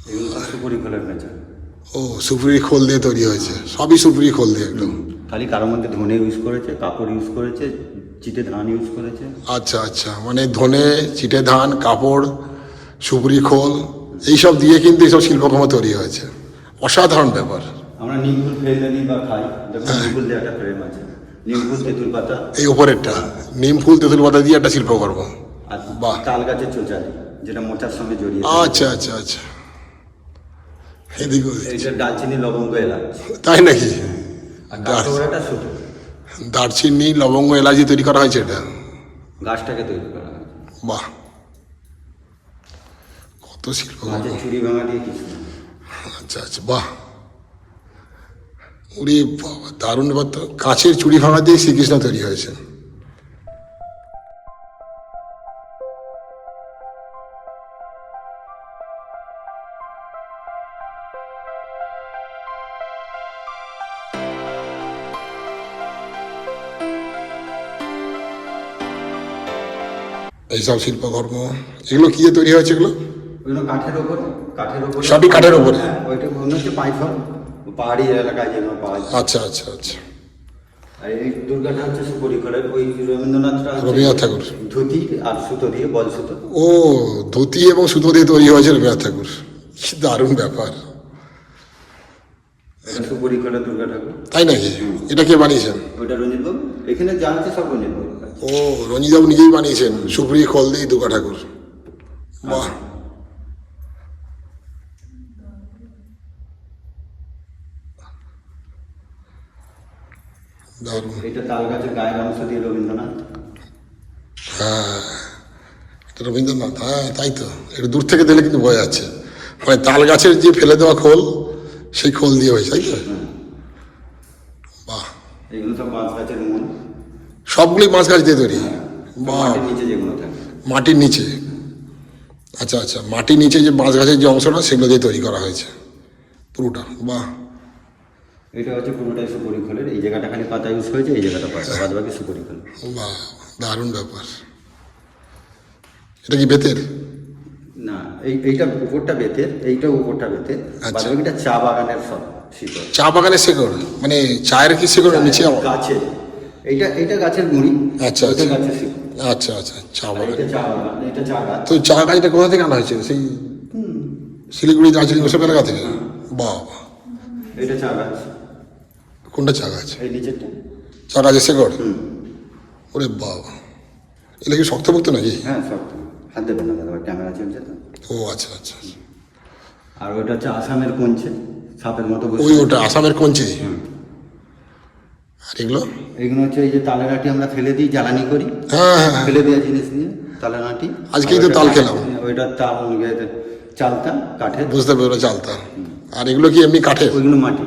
এগুলো সব সুপুরি খোলের পেঁচা। ও, সুপুরি খোল দিয়ে তৈরি হয়েছে, সবই সুপুরি খোল দিয়ে একদম। খালি কারোর মধ্যে ধনে ইউজ করেছে, কাপড় ইউজ করেছে, চিটে ধান ইউজ করেছে। আচ্ছা আচ্ছা, মানে ধনে, চিটে ধান, কাপড়, সুপুরি খোল এইসব দিয়ে কিন্তু এইসব শিল্পকর্ম তৈরি হয়েছে। অসাধারণ ব্যাপার। আমরা নিমফুল ফেলে নিই বা খাই, দেখুন নিমফুল দিয়ে একটা ফ্রেম আছে, নিমফুল তেঁতুল পাতা এই ওপরেরটা নিম ফুল তেঁতুল পাতা দিয়ে একটা শিল্পকর্ম। আর বাহ। তাল গাছের চোচালি, যেটা মোচার সঙ্গে জড়িয়ে। আচ্ছা আচ্ছা আচ্ছা, এদিকে এইটা দালচিনি লবঙ্গ এলাচ। তাই নাকি? আর কাঠোরাটা সুতো, দারচিনি লবঙ্গ এলাচি তৈরি করা হয়েছে এটা। গাছটাকে তৈরি করা হয়। বাহ, কত শিল্পকর্ম। মাছের চুরি ভাঙা দিয়ে কিছু। আচ্ছা আচ্ছা, বাহ, উনি বাবা, দারুণ ব্যাপার তো। কাঁচের চুড়ি ভাঙা দিয়ে শ্রীকৃষ্ণ তৈরি হয়েছে। এইসব শিল্পকর্ম, এগুলো কি দিয়ে তৈরি হয়েছে এগুলো? ওইগুলো কাঠের ওপরে, কাঠের ওপরে। সবই কাঠের ওপরে? হ্যাঁ, ওইটা মনে হচ্ছে পাইথন, পাহাড়ি এলাকায় যেগুলো পাওয়া যায়। আচ্ছা আচ্ছা আচ্ছা। আর এই দুর্গাটা হচ্ছে সুপুরি খোলের, ওই রবীন্দ্রনাথটা হচ্ছে রবীন্দ্রনাথ ঠাকুর। ধুতি আর সুতো দিয়ে, বল সুতো। ও, ধুতি এবং সুতো দিয়ে তৈরি হয়েছে রবীন্দ্রনাথ ঠাকুর, কি দারুণ ব্যাপার। এটা সুপুরি খোলের দুর্গা ঠাকুর। তাই নাকি? এটা কে বানিয়েছেন? ওইটা রঞ্জিত বাবু, এখানে যা আছে সব রঞ্জিত বাবু। ও, রঞ্জিতবাবু নিজেই বানিয়েছেন সুপুরি খোল দিয়ে দুর্গা ঠাকুর। বাহ, দারুণ। এটা তাল গাছের গায়ের অংশ দিয়ে রবীন্দ্রনাথ। হ্যাঁ, এটা রবীন্দ্রনাথ, হ্যাঁ তাই তো। একটু দূর থেকে দিলে কিন্তু বোঝা যাচ্ছে, মানে তাল গাছের যে ফেলে দেওয়া খোল, সেই খোল দিয়ে হয়েছে, তাই তো? বাহ, এগুলো সব বাঁশ গাছের মূল। সবগুলোই মাছ গাছ দিয়ে তৈরি। বাহ, মাটির নিচে যেগুলো থাকে। মাটির নিচে। আচ্ছা আচ্ছা, মাটির নিচে যে বাঁশ গাছের যে অংশটা সেগুলো দিয়ে তৈরি করা হয়েছে পুরোটা। বাহ, এটা হচ্ছে পুরোটাই সুপুরি খোলের। এই জায়গাটা খালি পাতা ইউজ হয়েছে, এই জায়গাটা পাতা, বাদ বাকি সুপুরি খোল। বাহ, দারুণ ব্যাপার। এটা কি বেতের? না, এইটা উপরটা বেতের, এইটা উপরটা বেতের, বাদ আচ্ছা। বাকিটা চা বাগানের সব শিকড়। চা বাগানের শেকড়, মানে চায়ের কি শেকড় নিচে? গাছে, এইটা গাছের গুঁড়ি। আচ্ছা, ওইটা আচ্ছা। গাছের শিকড়। আচ্ছা আচ্ছা, চা আর বাগান। এটা চা বাগান, এটা চা গাছ। তো চা গাছটা কোথা থেকে আনা হয়েছে? সেই শিলিগুড়ি, দার্জিলিং ওসব এলাকা থেকে? বাহ বাহ, এটা চা গাছ, কোনটা চা গাছ? এই নিচেরটা। চা গাছের শেকড়? হুম। ওরে বাবা, এটা কি শক্তপোক্ত নাকি? হ্যাঁ, সব তো। হাত দেবেন না দাদা, ক্যামেরা চলছে তো। ও আচ্ছা আচ্ছা আচ্ছা। আর ওইটা হচ্ছে আসামের কঞ্চে, সাপের মতো বসে। ওই ওটা আসামের কঞ্চি। আর এগুলো? এইগুলো হচ্ছে এই যে তালের আটি আমরা ফেলে দিই, জ্বালানি করি, হ্যাঁ হ্যাঁ হ্যাঁ। ফেলে দেওয়া জিনিস নিয়ে তালের আটি। আজকেই তো তাল খেলাম। ওইটা তাল, চালতা কাঠের। বুঝতে পেরে চালতা। আর এগুলো কি এমনি কাঠের? ওইগুলো মাটি।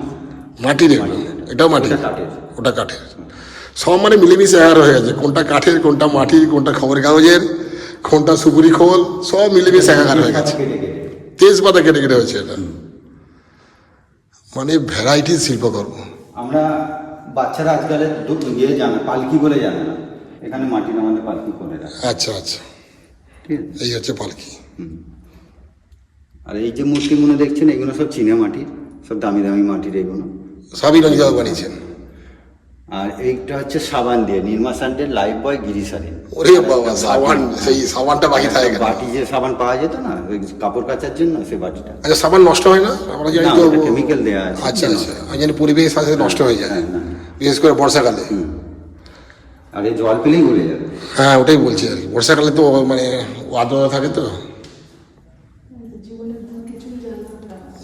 মাটির এগুলো? এটাও মাটি? ওটা কাঠের। ওটা কাঠের। সব মানে মিলেমিশে একাকার হয়ে গেছে, কোনটা কাঠের, কোনটা মাটির, কোনটা খবরের কাগজের, কোনটা সুপুরি খোল, সব মিলেমিশে একাকার হয়ে গেছে। কেটে কেটে তেজপাতা কেটে কেটে হয়েছে এটা, মানে ভ্যারাইটির শিল্পকর্ম। আমরা বাচ্চারা আজকালের ইয়ে জানে, পালকি বলে জানে না, এখানে মাটির আমাদের পালকি করে রাখে। আচ্ছা আচ্ছা, ঠিক আছে। এই হচ্ছে পালকি। আর এই যে মূর্তিগুলো দেখছেন এগুলো সব চীনা মাটির, সব দামি দামি মাটির এগুলো। সবই রঞ্জিতবাবু বানিয়েছেন। আর এইটা হচ্ছে সাবান দিয়ে, নির্মা স্যান্ডের লাইফ বয় গিরিসারিন। ওরে বাবা, সাবান, সেই সাবানটা বাকি থাকে কেন? বাটি যে সাবান পাওয়া যেত না ওই কাপড় কাচার জন্য, সেই বাটিটা। আচ্ছা, সাবান নষ্ট হয় না? আমরা জানি তো কেমিক্যাল দেওয়া আছে। আচ্ছা আচ্ছা, আমি জানি পরিবেশ সাথে সাথে নষ্ট হয়ে যায়, হ্যাঁ, না। বিশেষ করে বর্ষাকালে। আর এই জল পেলেই গলে যাবে। হ্যাঁ, ওটাই বলছি আর কি, বর্ষাকালে তো মানে আর্দ্রতা থাকে তো,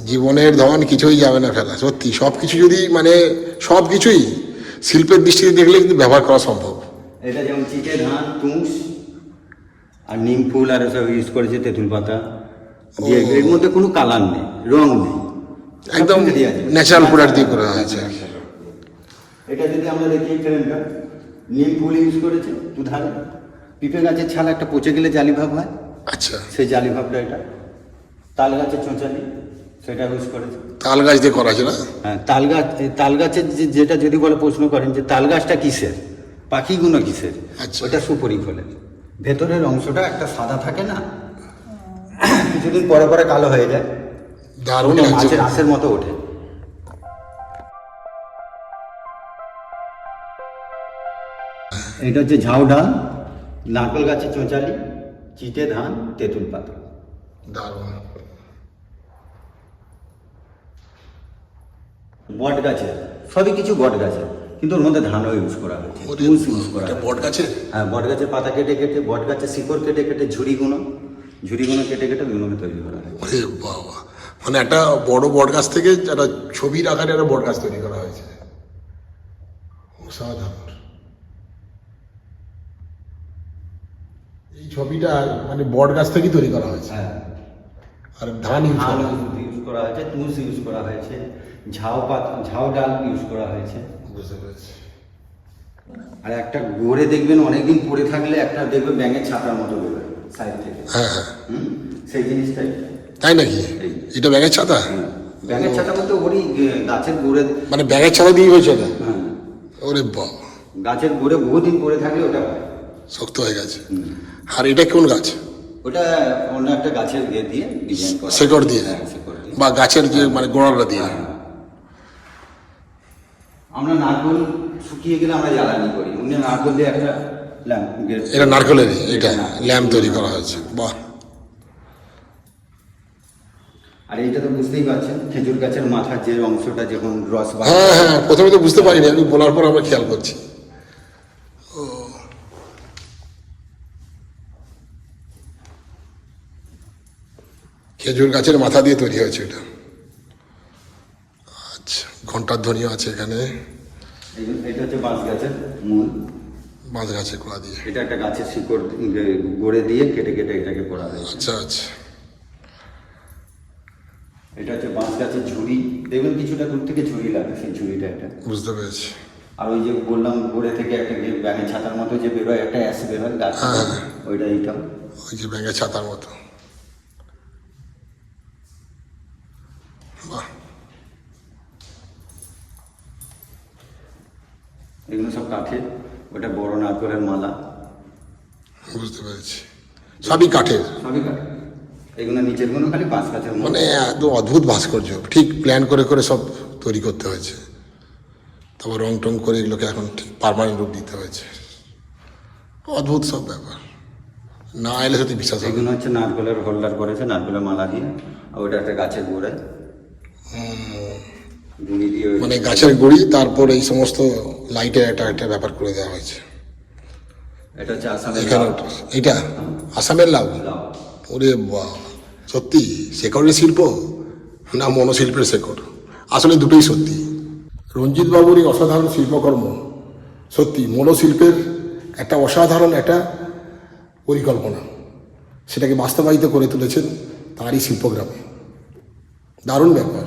জীবনের ধন কিছুই যাবে না ফেলা। সত্যি সব কিছু যদি মানে সব কিছুই শিল্পের দৃষ্টিতে দেখলে কিন্তু ব্যবহার করা সম্ভব। এটা যেমন চিটে ধান, তুষ আর নিম ফুল আর সব ইউজ করেছে, তেঁতুল পাতা দিয়ে। এর মধ্যে কোনো কালার নেই, রং নেই, একদম সব কিছু দেয়া আছে। ন্যাচারাল প্রোডাক্ট দিয়ে করা হয়েছে। এটা যদি আমরা দেখি ফ্রেমটা, নিম ফুল ইউজ করেছে দুধারে। পিঁপে গাছের ছাল একটা পচে গেলে জালি ভাব হয়, আচ্ছা, সেই জালি ভাবটা এটা। তাল গাছের চোঁচালি সেটা ইউজ করেছে। তাল গাছ দিয়ে করা আছে না? হ্যাঁ, তাল গাছের যেটা যদি বলে প্রশ্ন করেন যে তাল গাছটা কিসের, পাখিগুলো কিসের, আচ্ছা। ওটা সুপরি ফলের। ভেতরের অংশটা একটা সাদা থাকে না, কিছুদিন পরে পরে কালো হয়ে যায়, দারুণ ওটা লাগছে। মাছের আঁশের মতো ওঠে। এটা হচ্ছে ঝাউ ডাল, নারকেল গাছের চোঁচালি, চিটে ধান, তেঁতুল পাতা। দারুণ। বট গাছের, সবই কিছু বট গাছের, কিন্তু ওর মধ্যে ধানও ইউজ করা হয়েছে, ওরে, তুষ ইউজ করা এটা হয়েছে। বট গাছের? হ্যাঁ, বট গাছের পাতা কেটে কেটে, বট গাছের শিকড় কেটে কেটে, ঝুড়িগুলো কেটে কেটে ওগুলোকে তৈরি করা হয়েছে। ওরে বাবা, মানে একটা বড় বট গাছ থেকে একটা ছবির আকারে একটা বট গাছ তৈরি করা হয়েছে, অসাধারণ। এই ছবিটা মানে বট গাছ থেকেই তৈরি করা হয়েছে। হ্যাঁ, আর ধান ইউজ ধান করা ইউজ করা হয়েছে, তুষ ইউজ করা হয়েছে, ঝাউ ডাল ইউজ করা হয়েছে। বুঝতে পেরেছি। আর একটা গড়ে দেখবেন অনেকদিন পড়ে থাকলে একটা দেখবে ব্যাঙের ছাতার মতো বেরোয় সাইড থেকে। হ্যাঁ হ্যাঁ, সেই জিনিসটাই। তাই নাকি? এটা ব্যাঙের ছাতা? ব্যাঙের ছাতা বলতে ওরই গাছের গোড়ে, মানে ব্যাঙের ছাতা দিয়ে হয়েছে এটা? হ্যাঁ, ওরে বাবা, গাছের গোড়ে বহুদিন পড়ে থাকলে ওটা হয়। শক্ত হয়ে গেছে। আর এটা কোন গাছ? ওটা অন্য একটা গাছের ইয়ে দিয়ে ডিজাইন করা। শেকড় দিয়ে? হ্যাঁ, শেকড় দিয়ে। বা গাছের যে মানে গোড়াটা দিয়ে? হ্যাঁ। আমরা নারকেল শুকিয়ে গেলে আমরা জ্বালানি করি, উনি নারকেল দিয়ে একটা ল্যাম্প। এটা নারকেলেরই, এটা ল্যাম্প তৈরি করা হয়েছে। বাহ। আর এইটা তো বুঝতেই পারছেন, খেজুর গাছের মাথার যে অংশটা যখন রস বার হ্যাঁ হ্যাঁ, প্রথমে তো বুঝতে পারিনি, আমি বলার পর আমরা খেয়াল করছি। ও, খেজুর গাছের মাথা দিয়ে তৈরি হয়েছে এটা। আচ্ছা, ঘন্টার ধ্বনিও আছে এখানে। এটা হচ্ছে বাঁশ গাছের মূল, বাঁশ গাছের গোড়া দিয়ে। এটা একটা গাছের শিকড় গড়ে দিয়ে কেটে কেটে এটাকে করা হয়েছে। আচ্ছা আচ্ছা, এটা হচ্ছে বাঁশ গাছের ঝুড়ি, দেখবেন কিছুটা দূর থেকে ঝুড়ি লাগে, সেই ঝুড়িটা এটা। বুঝতে পেরেছি। আর ওই যে বললাম গোড়ে থেকে একটা ব্যাঙের ছাতার মতো যে বেরোয়, একটা অ্যাশ বেরোয় গাছ, হ্যাঁ। ওইটা এইটা। ওই যে ব্যাঙের ছাতার মতো। বাহ। এগুলো সব কাঠের, ওটা বড় নারকেলের মালা, বুঝতে পেরেছি, সবই কাঠের। সবই কাঠের। এগুলো নিচের গুলো খালি বাঁশ গাছের মতো। মানে একদম অদ্ভুত ভাস্কর্য, ঠিক প্ল্যান করে করে সব তৈরি করতে হয়েছে, তারপর রং টং করে এগুলোকে এখন ঠিক পার্মানেন্ট রূপ দিতে হয়েছে। অদ্ভুত সব ব্যাপার, না এলে সত্যি বিশ্বাস হবে। এগুলো হচ্ছে নারকেলের হোল্ডার করেছে, নারকেলের মালা দিয়ে। আর ওটা একটা গাছের গোড়ায় গুঁড়ি দিয়ে মানে গাছের গুঁড়ি, তারপর এই সমস্ত লাইটের একটা একটা ব্যাপার করে দেওয়া হয়েছে। এটা হচ্ছে আসামের এখানে লাউ। এটা আসামের লাউ? লাউ। ওরে বাহ, সত্যি শেকড়ের শিল্প না মনোশিল্পের শেকড়? আসলে দুটোই সত্যি। রঞ্জিত বাবুর এই অসাধারণ শিল্পকর্ম সত্যি মনোশিল্পের একটা অসাধারণ একটা পরিকল্পনা, সেটাকে বাস্তবায়িত করে তুলেছেন তারই শিল্পগ্রামে। দারুণ ব্যাপার।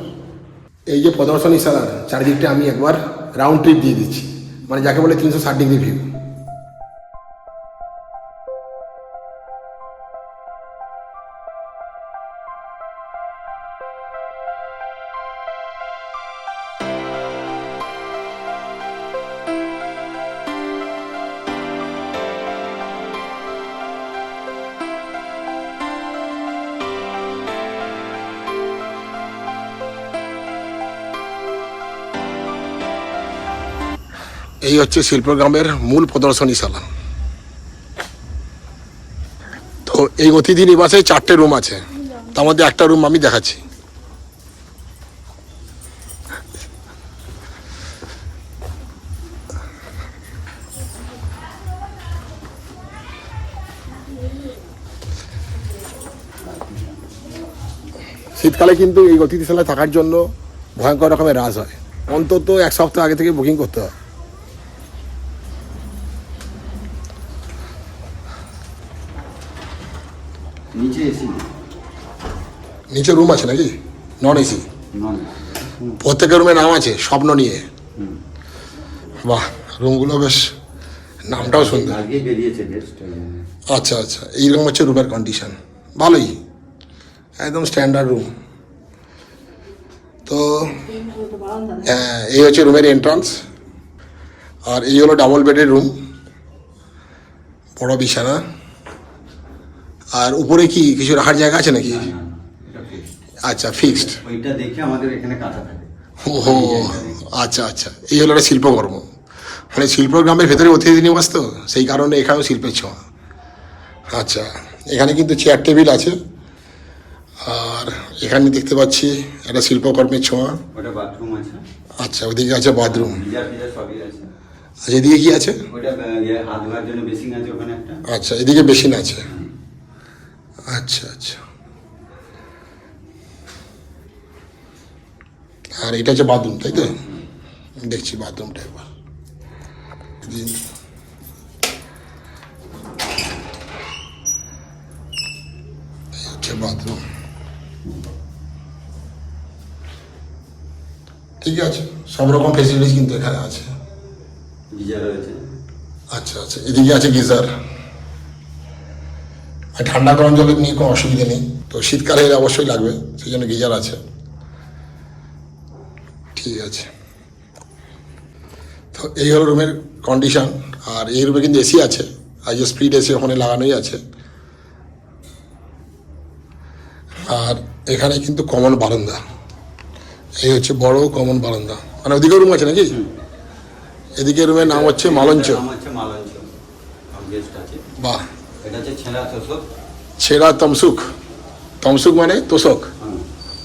এই যে প্রদর্শনী শালার চারিদিকটা আমি একবার রাউন্ড ট্রিপ দিয়ে দিচ্ছি, মানে যাকে বলে 360 ডিগ্রি ভিউ। এই হচ্ছে শিল্পগ্রামের মূল প্রদর্শনীশালা। তো এই অতিথি নিবাসে 4টে রুম আছে, তার মধ্যে একটা রুম আমি দেখাচ্ছি। শীতকালে কিন্তু এই অতিথিশালায় থাকার জন্য ভয়ঙ্কর রকমের রাশ হয়, অন্তত 1 সপ্তাহ আগে থেকে বুকিং করতে হয়। নিচে এসি নিচে রুম আছে নাকি? Non AC? নন। প্রত্যেকের রুমে নাম আছে স্বপ্ন নিয়ে। বাহ, রুমগুলো বেশ, নামটাও সুন্দর। আগে বেরিয়েছে গেস্ট। আচ্ছা আচ্ছা, এইরকম হচ্ছে রুমের কন্ডিশন, ভালোই, একদম স্ট্যান্ডার্ড রুম। তো হ্যাঁ, এই হচ্ছে রুমের এন্ট্রান্স, আর এই হলো ডাবল বেডের রুম, বড় বিছানা। আর উপরে কি কিছু রাখার জায়গা আছে নাকি? আচ্ছা, ফিক্সড। ওইটা দেখে আমাদের এখানে কাঁথা থাকে। ও আচ্ছা আচ্ছা, এই হলো একটা শিল্পকর্ম, মানে শিল্পগ্রামের ভেতরে অতিথি নিবাস, তো সেই কারণে এখানেও শিল্পের ছোঁয়া। আচ্ছা, এখানে কিন্তু চেয়ার টেবিল আছে, আর এখানে দেখতে পাচ্ছি একটা শিল্পকর্মের ছোঁয়া। ওটা বাথরুম আছে। আচ্ছা, ওদিকে আছে বাথরুম। গিজার ফিজার সবই আছে। আচ্ছা, এদিকে কি আছে? ওটা হাত ধোয়ার জন্য বেসিন আছে ওখানে একটা। আচ্ছা, এদিকে বেসিন আছে। আচ্ছা আচ্ছা, আর এটা হচ্ছে বাথরুম, তাই তো? দেখছি বাথরুমটা একবার। এই হচ্ছে বাথরুম, ঠিক আছে, সব রকম ফেসিলিটিস কিন্তু এখানে আছে। গিজার রয়েছে। আচ্ছা আচ্ছা, এদিকে আছে গিজার। আর ঠান্ডা গরম জলের নিয়ে কোনো অসুবিধা নেই, তো শীতকালে অবশ্যই লাগবে, সেই জন্য গিজার আছে। ঠিক আছে, তো এই হলো রুমের কন্ডিশন। আর এই রুমে কিন্তু এসি আছে, আর যে স্পিড এসি ওখানে লাগানোই আছে। আর এখানে কিন্তু কমন বারান্দা, এই হচ্ছে বড় কমন বারান্দা, মানে ওদিকেও রুম আছে নাকি? এদিকে রুমের নাম হচ্ছে মালঞ্চ। নাম হচ্ছে মালঞ্চ। গেস্ট আছে। বাহ, এটা হচ্ছে ছেঁড়া তোষক। ছেঁড়া তমসুক। তমসুক মানে তোষক?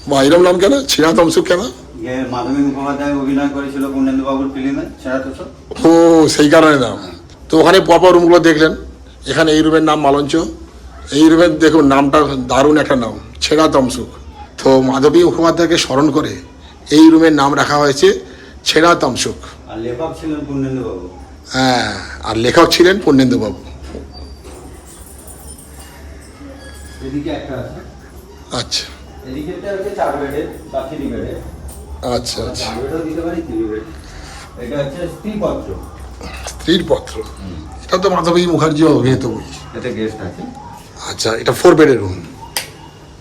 বা এরকম নাম কেন, ছেঁড়া তমসুক কেন? মাধবী মুখোপাধ্যায় অভিনয় করেছিল পূর্ণেন্দু বাবুর ফিল্মে ছেঁড়া তোষক। ও, সেই কারণে নাম। তো ওখানে পরপর রুমগুলো দেখলেন, এখানে এই রুমের নাম মালঞ্চ। এই রুমের দেখুন নামটা দারুণ একটা নাম, ছেঁড়া তমসুক। তো মাধবী মুখোপাধ্যায়কে স্মরণ করে এই রুমের নাম রাখা হয়েছে ছেঁড়া তমসুক। আর লেখক ছিলেন পূর্ণেন্দু বাবু। হ্যাঁ, আর লেখক ছিলেন পূর্ণেন্দু বাবু। এদিকে একটা আছে। আচ্ছা এদিকে হচ্ছে 4 বেডের বা 3 বেডের। আচ্ছা আচ্ছা, 4 বেডও দিতে পারি, 3 বেড। এটা হচ্ছে স্ত্রীপত্র। স্ত্রীর পত্র, এটা তো মাধবী মুখার্জি অভিনীত বই। এতে গেস্ট আছে। আচ্ছা, এটা 4 বেডের রুম।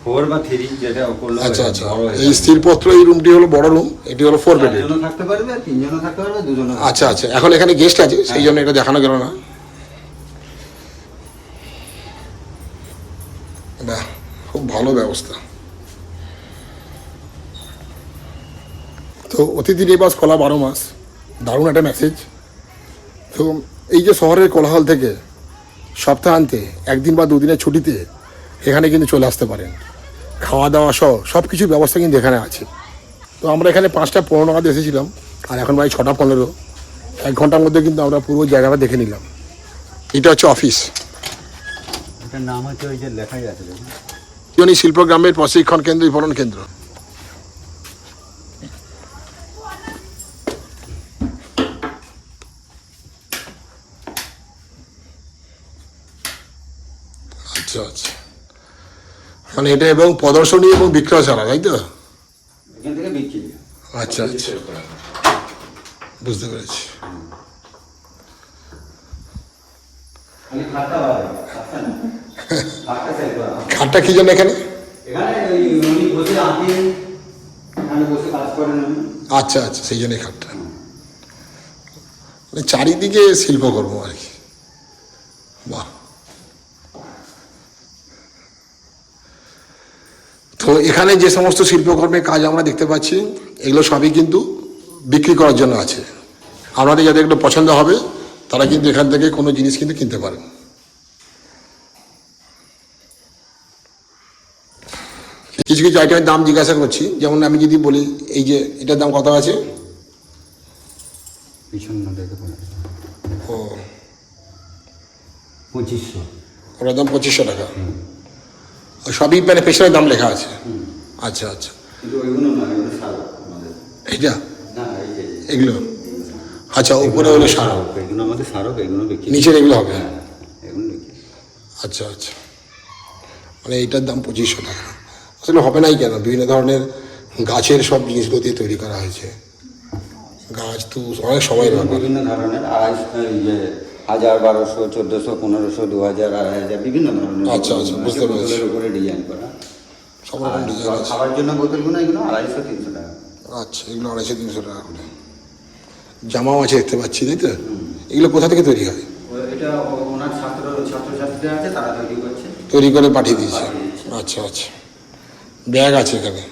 4 বা 3 যেটা করলে আচ্ছা আচ্ছা, এই স্থিরপত্র এই রুমটি হলো বড় রুম, এটি হলো 4 বেডের। 4 জন থাকতে পারবে, 3 জন থাকতে পারবে, 2 জন। আচ্ছা আচ্ছা, এখন এখানে গেস্ট আছে সেই জন্য এটা দেখানো গেল না। বাহ, খুব ভালো ব্যবস্থা। তো অতিথি নিবাস খোলা 12 মাস, দারুণ একটা মেসেজ। তো এই যে শহরের কোলাহল থেকে সপ্তাহান্তে 1 দিন বা 2 দিনের ছুটিতে এখানে কিন্তু চলে আসতে পারেন, খাওয়া দাওয়া সহ সব কিছুর ব্যবস্থা কিন্তু এখানে আছে। তো আমরা এখানে 5টা 15 নাগাদ এসেছিলাম, আর এখন প্রায় 6টা 15। 1 ঘন্টার মধ্যে কিন্তু আমরা পুরো জায়গাটা দেখে নিলাম। এটা হচ্ছে অফিস, এটার নাম হচ্ছে ওই যে লেখাই আছে দেখুন, শিল্পগ্রামের প্রশিক্ষণ কেন্দ্র, বিপণন কেন্দ্র। আচ্ছা আচ্ছা, মানে এটা এবং প্রদর্শনী এবং বিক্রয়শালা, তাই তো? এখান থেকে বিক্রি। আচ্ছা আচ্ছা, বুঝতে পেরেছি। খালি খাটটা বাড়ে, খাটটা না। খাটটা সেল করা হয়। খাটটা কি জন্য এখানে? এখানে ওই উনি বসে আঁকেন, এখানে বসে কাজ করেন উনি। আচ্ছা আচ্ছা, সেই জন্যই খাটটা। মানে চারিদিকে শিল্পকর্ম আর কি। বাহ। তো এখানে যে সমস্ত শিল্পকর্মের কাজ আমরা দেখতে পাচ্ছি, এগুলো সবই কিন্তু বিক্রি করার জন্য আছে। আপনাদের যাদের একটু পছন্দ হবে তারা কিন্তু এখান থেকে কোনো জিনিস কিন্তু কিনতে পারেন। কিছু কিছু আইটেমের দাম জিজ্ঞাসা করছি, যেমন আমি যদি বলি এই যে এটার দাম কত আছে? পিছনটা দেখে বলে। ও, 2500। ওটার দাম 2500 টাকা। আর সবই মানে পেছনের দাম লেখা আছে। আচ্ছা আচ্ছা। কিন্তু ওইগুলো না, এগুলো সারো আমাদের। এইটা না, এই যে এগুলো আচ্ছা, উপরে হলো সারা, এগুলো আমাদের সারক, এগুলো বিক্রি। নিচের এগুলো হবে। হ্যাঁ, এগুলো বিক্রি। আচ্ছা আচ্ছা, মানে এইটার দাম 2500 টাকা। আসলে হবে নাই কেন? বিভিন্ন ধরনের গাছের সব জিনিসগুলো দিয়ে তৈরি করা হয়েছে। গাছ তো অনেক সময় ব্যাপার। বিভিন্ন ধরনের 1000, 1200, 1400, 1500, 2000, 2500 বিভিন্ন ধরনের। আচ্ছা, আচ্ছা, বুঝতে পেরেছি। বোতলের উপরে ডিজাইন করা। সব রকম ডিজাইন আছে। খাবার জন্য বোতলগুলো এগুলো 250-300 টাকা। আচ্ছা, এগুলো 250-300 টাকা করে। জামাও আছে দেখতে পাচ্ছি, তাই তো? এগুলো কোথা থেকে তৈরি হয়? এটা ওনার ছাত্রছাত্রীরা আছে, তারা তৈরি করছে। তৈরি করে পাঠিয়ে দিয়েছে। আচ্ছা আচ্ছা, ব্যাগ আছে এখানে।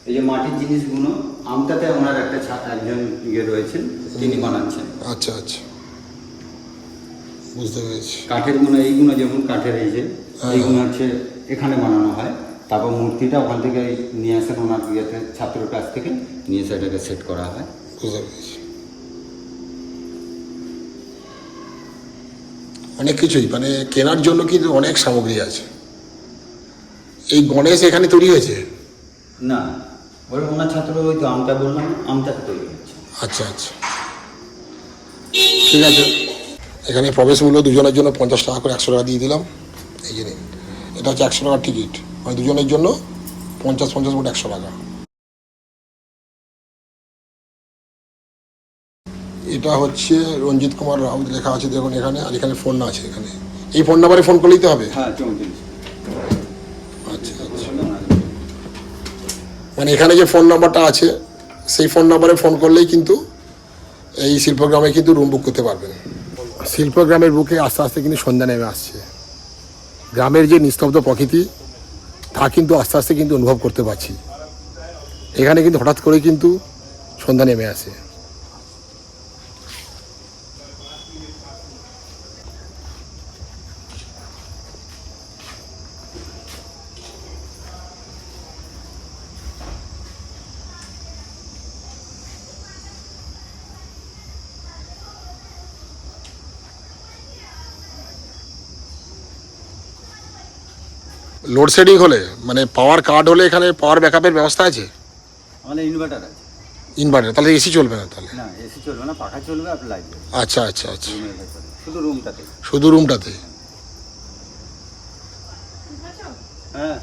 এই যে মাটির জিনিসগুলো, আমটাতে ওনার একজন ইয়ে রয়েছেন, তিনি বানাচ্ছেন। আচ্ছা আচ্ছা, বুঝতে পেরেছি। কাঠের গুলো, এইগুলো যেমন কাঠের, এই যে হ্যাঁ। এইগুলো হচ্ছে এখানে বানানো হয়। তারপর মূর্তিটা ওখান থেকে নিয়ে আসেন ওনার ইয়েতে, ছাত্রের কাছ থেকে নিয়ে এসে এটাকে সেট করা হয়। বুঝতে পেরেছি। অনেক কিছুই মানে কেনার জন্য কিন্তু অনেক সামগ্রী আছে। এই গণেশ এখানে তৈরি হয়েছে? না, ওই ওনার ছাত্র, ওই তো আমটা বললাম, আমটাকে তৈরি হচ্ছে। আচ্ছা আচ্ছা, ঠিক আছে। এখানে প্রবেশ মূল্য দুজনের জন্য 50 টাকা করে, 100 টাকা দিয়ে দিলাম। এই যে নিন, এটা হচ্ছে 100 টাকার টিকিট, মানে দুজনের জন্য 50-50 মোট 100 টাকা। এটা হচ্ছে রঞ্জিত কুমার রাউত লেখা আছে দেখুন এখানে, আর এখানে ফোন আছে। এখানে এই ফোন নাম্বারে ফোন করলেই তো হবে? হ্যাঁ, 34। আচ্ছা আচ্ছা, মানে এখানে যে ফোন নাম্বারটা আছে সেই ফোন নাম্বারে ফোন করলেই কিন্তু এই শিল্পগ্রামে কিন্তু রুম বুক করতে পারবেন। শিল্পগ্রামের বুকে আস্তে আস্তে কিন্তু সন্ধ্যা নেমে আসছে। গ্রামের যে নিস্তব্ধ প্রকৃতি তা কিন্তু আস্তে আস্তে কিন্তু অনুভব করতে পারছি। এখানে কিন্তু হঠাৎ করে কিন্তু সন্ধ্যা নেমে আসে। লোডশেডিং হলে মানে পাওয়ার কাট হলে এখানে পাওয়ার ব্যাকআপের ব্যবস্থা আছে? আমাদের ইনভার্টার আছে। ইনভার্টার? তাহলে এসি চলবে না তাহলে? না, এসি চলবে না, পাখা চলবে আর লাইট জ্বলবে আচ্ছা আচ্ছা আচ্ছা, রুমের ভেতরে, শুধু রুমটাতে। শুধু রুমটাতে? হ্যাঁ,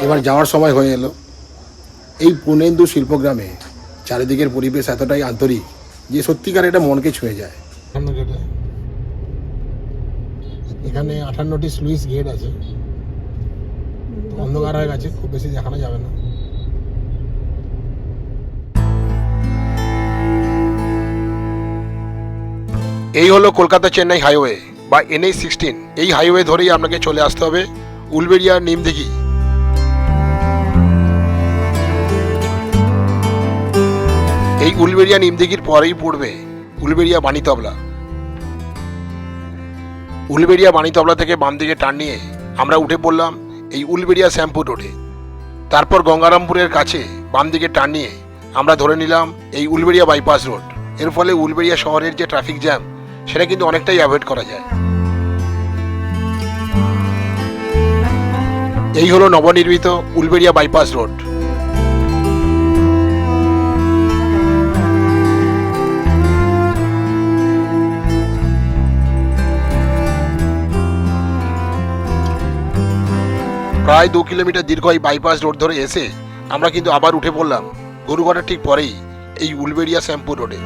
এবার যাওয়ার সময় হয়ে এলো। এই পূর্ণেন্দু শিল্পগ্রামে চারিদিকের পরিবেশ এতটাই আন্তরিক যে সত্যিকার এটা মনকে ছুঁয়ে যায়। এখানে 58টি স্লুইস গেট আছে, অন্ধকার হয়ে গেছে, খুব বেশি দেখানো যাবে না। এই হলো কলকাতা চেন্নাই হাইওয়ে বা NH-16। এই হাইওয়ে ধরেই আপনাকে চলে আসতে হবে উলবেড়িয়া নিমদিঘি। এই উলবেড়িয়া নিমদিঘির পরেই পড়বে উলবেড়িয়া বাণীতবলা। উলবেড়িয়া বাণীতবলা থেকে বাম দিকে টার্ন নিয়ে আমরা উঠে পড়লাম এই উলবেড়িয়া শ্যামপুর রোডে। তারপর গঙ্গারামপুরের কাছে বাম দিকে টার্ন নিয়ে আমরা ধরে নিলাম এই উলবেড়িয়া বাইপাস রোড। এর ফলে উলবেড়িয়া শহরের যে ট্রাফিক জ্যাম সেটা কিন্তু অনেকটাই অ্যাভয়েড করা যায়। এই হলো নবনির্মিত উলবেড়িয়া বাইপাস রোড। প্রায় 2 কিলোমিটার দীর্ঘ এই বাইপাস রোড ধরে এসে আমরা কিন্তু আবার উঠে পড়লাম গরুঘাটার ঠিক পরেই এই উলবেড়িয়া শ্যামপুর রোডে।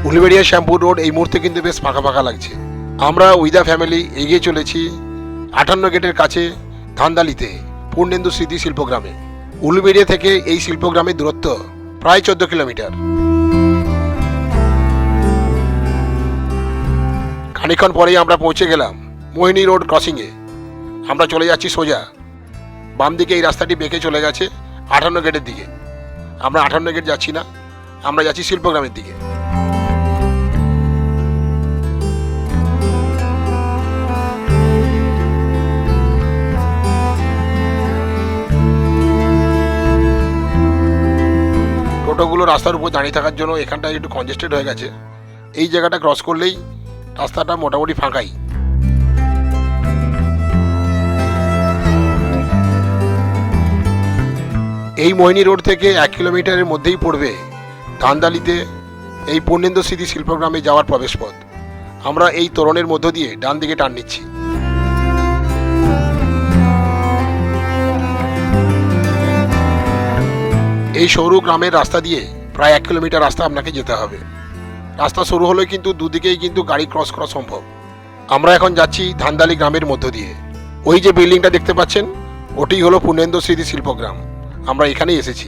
উলবেড়িয়া শ্যামপুর রোড এই মুহূর্তে কিন্তু বেশ ফাঁকা ফাঁকা লাগছে। আমরা উইথ দ্য ফ্যামিলি এগিয়ে চলেছি 58 গেটের কাছে ধানদালিতে পূর্ণেন্দু স্মৃতি শিল্পগ্রামে। উলবেড়িয়া থেকে এই শিল্পগ্রামের দূরত্ব প্রায় 14 কিলোমিটার। খানিকক্ষণ পরেই আমরা পৌঁছে গেলাম মোহিনী রোড ক্রসিংয়ে। আমরা চলে যাচ্ছি সোজা। বাম দিকে এই রাস্তাটি বেঁকে চলে গেছে 58 গেটের দিকে। আমরা 58 গেট যাচ্ছি না, আমরা যাচ্ছি শিল্পগ্রামের দিকে। টোটোগুলো রাস্তার উপর দাঁড়িয়ে থাকার জন্য এখানটা একটু কনজেস্টেড হয়ে গেছে। এই জায়গাটা ক্রস করলেই রাস্তাটা মোটামুটি ফাঁকাই। এই মোহিনী রোড থেকে 1 কিলোমিটারের মধ্যেই পড়বে ধানদালিতে এই পূর্ণেন্দু স্মৃতি শিল্পগ্রামে যাওয়ার প্রবেশপথ। আমরা এই তোরণের মধ্য দিয়ে ডান দিকে টান নিচ্ছি। এই সৌর গ্রামের রাস্তা দিয়ে প্রায় 1 কিলোমিটার রাস্তা আপনাকে যেতে হবে। রাস্তা শুরু হলে কিন্তু দুদিকেই কিন্তু গাড়ি ক্রস করা সম্ভব। আমরা এখন যাচ্ছি ধানদালি গ্রামের মধ্য দিয়ে। ওই যে বিল্ডিংটা দেখতে পাচ্ছেন ওটি হলো পূর্ণেন্দু স্মৃতি শিল্পগ্রাম। আমরা এখানেই এসেছি।